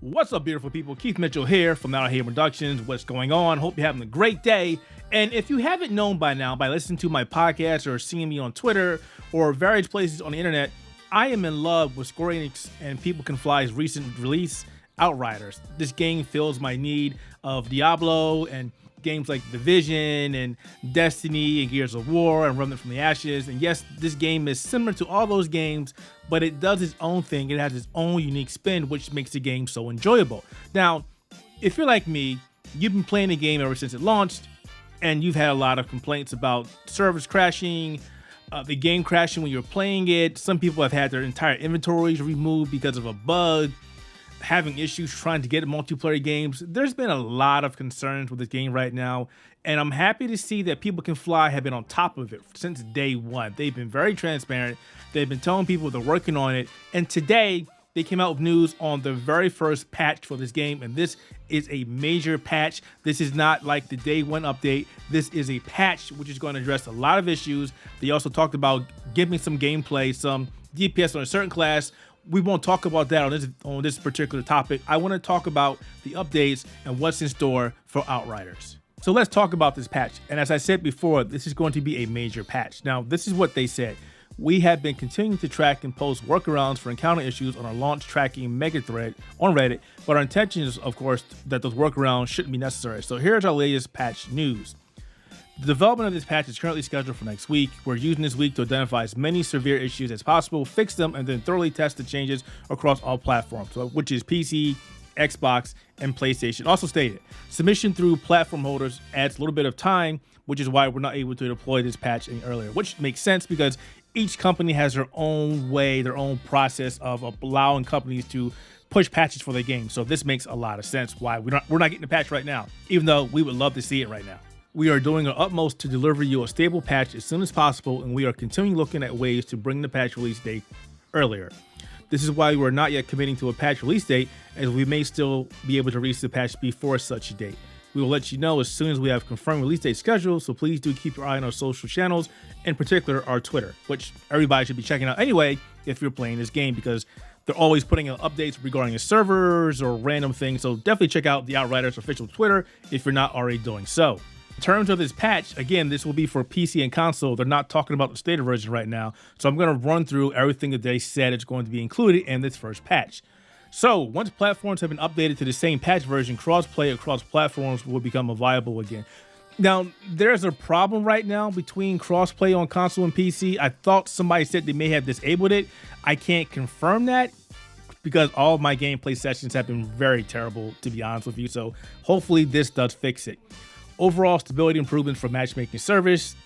What's up, beautiful people? Keith Mitchell here from Outerhaven Productions. What's going on? Hope you're having a great day. And if you haven't known by now, by listening to my podcast or seeing me on Twitter or various places on the internet, I am in love with Square Enix and People Can Fly's recent release, Outriders. This game fills my need of Diablo and games like Division and Destiny and Gears of War and Remnant from the Ashes. And yes, this game is similar to all those games, but it does its own thing. It has its own unique spin, which makes the game so enjoyable. Now, if you're like me, you've been playing the game ever since it launched, and you've had a lot of complaints about servers crashing, the game crashing when you're playing it. Some people have had their entire inventories removed because of a bug, having issues trying to get multiplayer games. There's been a lot of concerns with this game right now, and I'm happy to see that People Can Fly have been on top of it since day one. They've been very transparent. They've been telling people they're working on it, and today they came out with news on the very first patch for this game, and this is a major patch. This is not like the day one update. This is a patch which is going to address a lot of issues. They also talked about giving some gameplay, some DPS on a certain class. We won't talk about that on this particular topic. I want to talk about the updates and what's in store for Outriders. So let's talk about this patch. And as I said before, this is going to be a major patch. Now, this is what they said. We have been continuing to track and post workarounds for encounter issues on our launch tracking mega thread on Reddit, but our intention is, of course, that those workarounds shouldn't be necessary. So here's our latest patch news. The development of this patch is currently scheduled for next week. We're using this week to identify as many severe issues as possible, fix them, and then thoroughly test the changes across all platforms, which is PC, Xbox, and PlayStation. Also stated, submission through platform holders adds a little bit of time, which is why we're not able to deploy this patch any earlier, which makes sense because each company has their own way, their own process of allowing companies to push patches for their game. So this makes a lot of sense why we're not getting the patch right now, even though we would love to see it right now. We are doing our utmost to deliver you a stable patch as soon as possible, and we are continuing looking at ways to bring the patch release date earlier. This is why we're not yet committing to a patch release date, as we may still be able to release the patch before such a date. We will let you know as soon as we have confirmed release date schedule, so please do keep your eye on our social channels, in particular our Twitter, which everybody should be checking out anyway if you're playing this game, because they're always putting out updates regarding the servers or random things. So definitely check out the Outriders official Twitter if you're not already doing so. In terms of this patch, again, this will be for PC and console. They're not talking about the stated version right now. So I'm going to run through everything that they said is going to be included in this first patch. So once platforms have been updated to the same patch version, crossplay across platforms will become viable again. Now, there's a problem right now between crossplay on console and PC. I thought somebody said they may have disabled it. I can't confirm that because all of my gameplay sessions have been very terrible, to be honest with you. So hopefully this does fix it. Overall stability improvements for matchmaking service,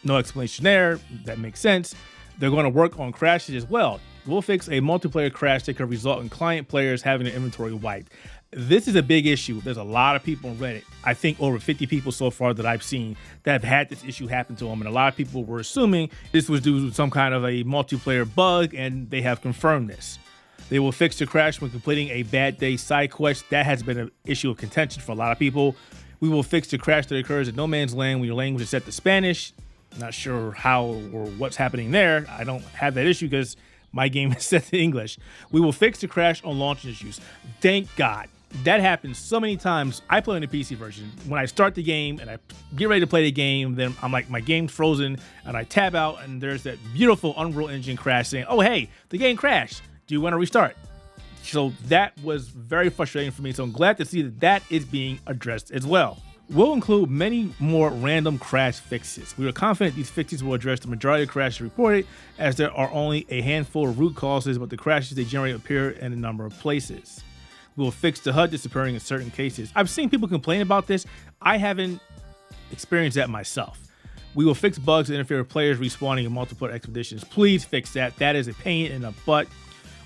no explanation there. That makes sense. They're going to work on crashes as well. We'll fix a multiplayer crash that could result in client players having their inventory wiped. This is a big issue. There's a lot of people on Reddit, I think over 50 people so far that I've seen, that have had this issue happen to them. And a lot of people were assuming this was due to some kind of a multiplayer bug, and they have confirmed this. They will fix the crash when completing a bad day side quest. That has been an issue of contention for a lot of people. We will fix the crash that occurs in no man's land when your language is set to Spanish. Not sure how or what's happening there. I don't have that issue because my game is set to English. We will fix the crash on launch issues. Thank God. That happens so many times. I play on the PC version. When I start the game and I get ready to play the game, then I'm like, my game's frozen, and I tab out, and there's that beautiful Unreal Engine crash saying, oh, hey, the game crashed. Do you want to restart? So that was very frustrating for me. So I'm glad to see that that is being addressed as well. We'll include many more random crash fixes. We are confident these fixes will address the majority of crashes reported, as there are only a handful of root causes, but the crashes they generate appear in a number of places. We will fix the HUD disappearing in certain cases. I've seen people complain about this. I haven't experienced that myself. We will fix bugs that interfere with players respawning in multiplayer expeditions. Please fix that. That is a pain in the butt.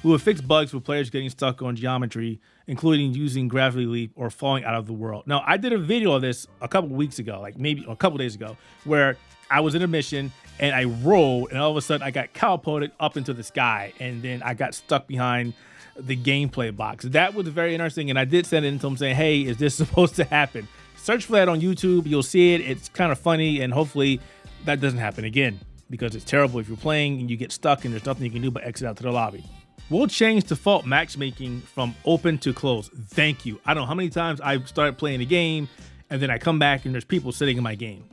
We will fix bugs with players getting stuck on geometry, including using gravity leap or falling out of the world. Now, I did a video of this a couple weeks ago, like maybe a couple days ago, where I was in a mission and I rolled, and all of a sudden I got catapulted up into the sky, and then I got stuck behind the gameplay box. That was very interesting, and I did send it to them saying, hey, is this supposed to happen? Search for that on YouTube. You'll see it. It's kind of funny, and hopefully that doesn't happen again, because it's terrible if you're playing and you get stuck and there's nothing you can do but exit out to the lobby. We'll change default matchmaking from open to closed. Thank you. I don't know how many times I've started playing a game and then I come back and there's people sitting in my game.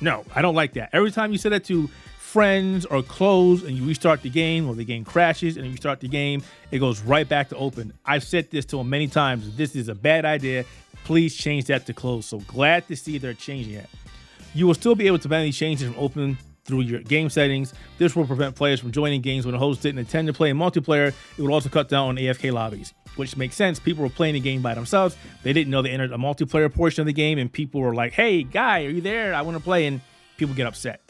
No, I don't like that. Every time you set it to friends or closed and you restart the game, or the game crashes and you restart the game, it goes right back to open. I've said this to them many times. This is a bad idea. Please change that to closed. So glad to see they're changing it. You will still be able to manually change it from open through your game settings. This will prevent players from joining games when the host didn't intend to play in multiplayer. It would also cut down on AFK lobbies, which makes sense. People were playing the game by themselves. They didn't know they entered a multiplayer portion of the game, and people were like, hey, guy, are you there? I want to play, and people get upset.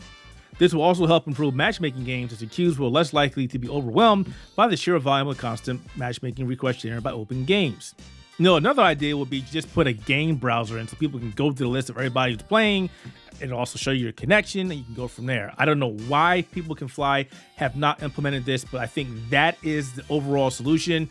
This will also help improve matchmaking games, as the queues were less likely to be overwhelmed by the sheer volume of constant matchmaking requests generated by open games. Another idea would be just put a game browser in so people can go to the list of everybody who's playing. It'll also show you your connection, and you can go from there. I don't know why People Can Fly have not implemented this, but I think that is the overall solution.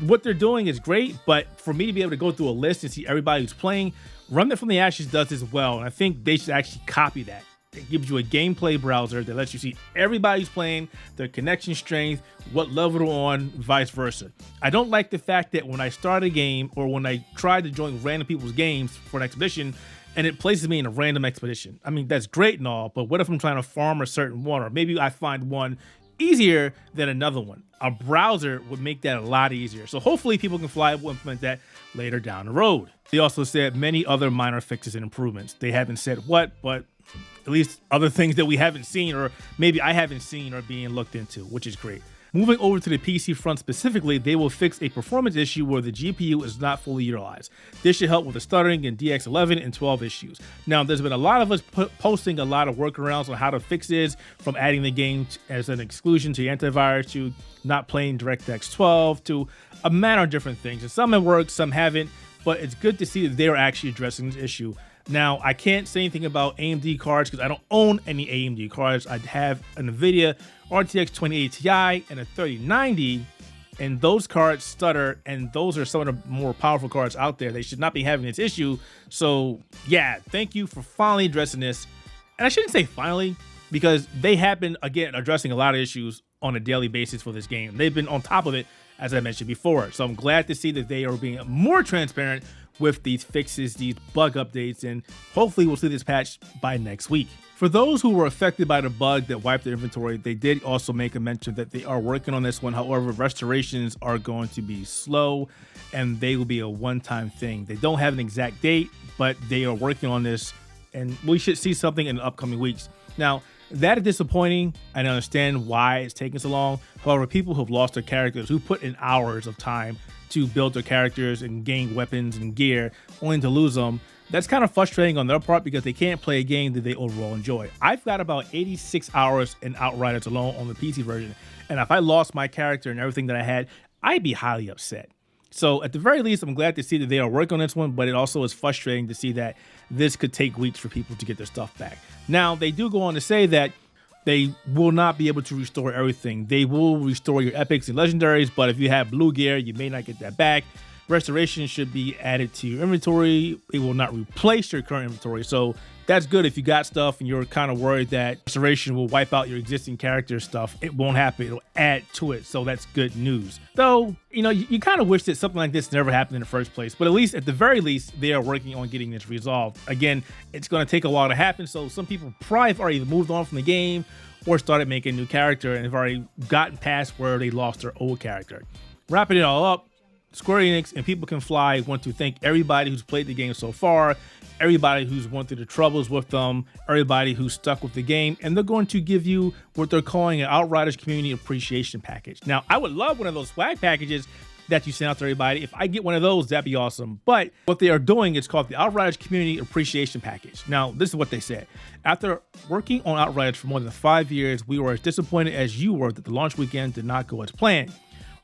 What they're doing is great, but for me to be able to go through a list and see everybody who's playing, Run That From the Ashes does this well, and I think they should actually copy that. It gives you a gameplay browser that lets you see everybody who's playing, their connection strength, what level they're on, vice versa. I don't like the fact that when I start a game or when I try to join random people's games for an expedition and it places me in a random expedition. I mean, that's great and all, but what if I'm trying to farm a certain one, or maybe I find one easier than another one? A browser would make that a lot easier. So hopefully People Can Fly will implement that later down the road. They also said many other minor fixes and improvements. They haven't said what, but at least other things that we haven't seen, or maybe I haven't seen, are being looked into, which is great. Moving over to the PC front specifically, they will fix a performance issue where the GPU is not fully utilized. This should help with the stuttering in DX11 and 12 issues. Now, there's been a lot of us posting a lot of workarounds on how to fix this, from adding the game as an exclusion to your antivirus, to not playing DirectX 12, to a manner of different things. And some have worked, some haven't, but it's good to see that they're actually addressing this issue. Now, I can't say anything about AMD cards because I don't own any AMD cards. I have a NVIDIA RTX 2080 Ti and a 3090, and those cards stutter, and those are some of the more powerful cards out there. They should not be having this issue. So, yeah, thank you for finally addressing this. And I shouldn't say finally, because they have been, again, addressing a lot of issues on a daily basis for this game. They've been on top of it, as I mentioned before. So I'm glad to see that they are being more transparent with these fixes, these bug updates, and hopefully we'll see this patch by next week. For those who were affected by the bug that wiped their inventory, they did also make a mention that they are working on this one. However, restorations are going to be slow and they will be a one-time thing. They don't have an exact date, but they are working on this, and we should see something in the upcoming weeks. Now, that is disappointing. I understand why it's taking so long. However, people who have lost their characters, who put in hours of time to build their characters and gain weapons and gear, only to lose them, that's kind of frustrating on their part because they can't play a game that they overall enjoy. I've got about 86 hours in Outriders alone on the PC version, and if I lost my character and everything that I had, I'd be highly upset. So at the very least, I'm glad to see that they are working on this one, but it also is frustrating to see that this could take weeks for people to get their stuff back. Now, they do go on to say that they will not be able to restore everything. They will restore your epics and legendaries, but if you have blue gear, you may not get that back. Restoration should be added to your inventory. It will not replace your current inventory. So that's good if you got stuff and you're kind of worried that restoration will wipe out your existing character stuff. It won't happen. It'll add to it. So that's good news. Though, you kind of wish that something like this never happened in the first place. But at the very least, they are working on getting this resolved. Again, it's going to take a while to happen. So some people probably have already moved on from the game or started making a new character and have already gotten past where they lost their old character. Wrapping it all up, Square Enix and People Can Fly want to thank everybody who's played the game so far, everybody who's went through the troubles with them, everybody who's stuck with the game, and they're going to give you what they're calling an Outriders Community Appreciation Package. Now, I would love one of those swag packages that you send out to everybody. If I get one of those, that'd be awesome. But what they are doing is called the Outriders Community Appreciation Package. Now, this is what they said. After working on Outriders for more than 5 years, we were as disappointed as you were that the launch weekend did not go as planned.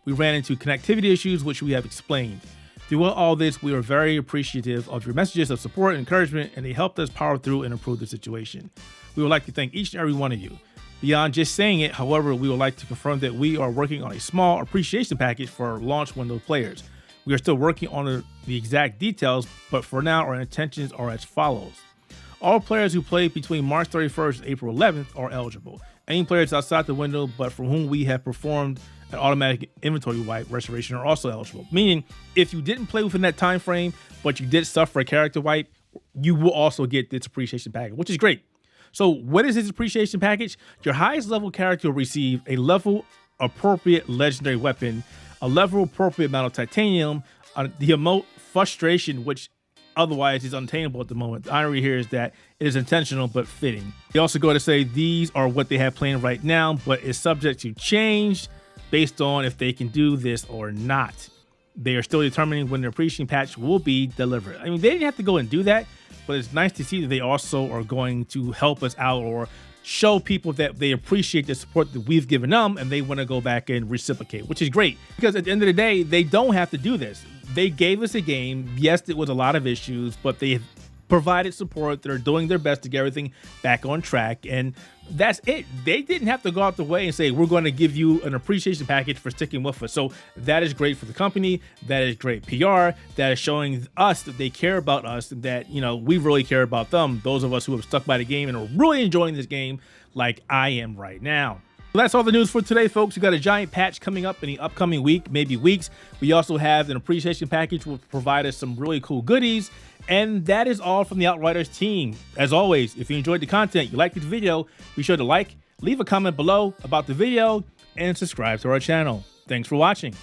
We ran into connectivity issues, which we have explained. Throughout all this, we are very appreciative of your messages of support and encouragement, and they helped us power through and improve the situation. We would like to thank each and every one of you. Beyond just saying it, however, we would like to confirm that we are working on a small appreciation package for our launch window players. We are still working on the exact details, but for now, our intentions are as follows. All players who played between March 31st and April 11th are eligible. Any players outside the window, but for whom we have performed and automatic inventory wipe restoration are also eligible. Meaning, if you didn't play within that time frame, but you did suffer a character wipe, you will also get this appreciation package, which is great. So what is this appreciation package? Your highest level character will receive a level appropriate legendary weapon, a level appropriate amount of titanium, the emote frustration, which otherwise is unattainable at the moment. The irony here is that it is intentional but fitting. They also go to say these are what they have planned right now, but is subject to change based on if they can do this or not. They are still determining when the appreciation patch will be delivered. I mean, they didn't have to go and do that, but it's nice to see that they also are going to help us out or show people that they appreciate the support that we've given them and they want to go back and reciprocate, which is great. Because at the end of the day, they don't have to do this. They gave us a game. Yes, it was a lot of issues, but they provided support. They're doing their best to get everything back on track, and that's it. They didn't have to go out the way and say, we're going to give you an appreciation package for sticking with us. So that is great for the company. That is great PR. That is showing us that they care about us, that, you know, we really care about them. Those of us who have stuck by the game and are really enjoying this game like I am right now. So that's all the news for today, folks. We got a giant patch coming up in the upcoming week, maybe weeks. We also have an appreciation package which will provide us some really cool goodies. And that is all from the Outriders team. As always, if you enjoyed the content, you liked the video, be sure to like, leave a comment below about the video, and subscribe to our channel. Thanks for watching.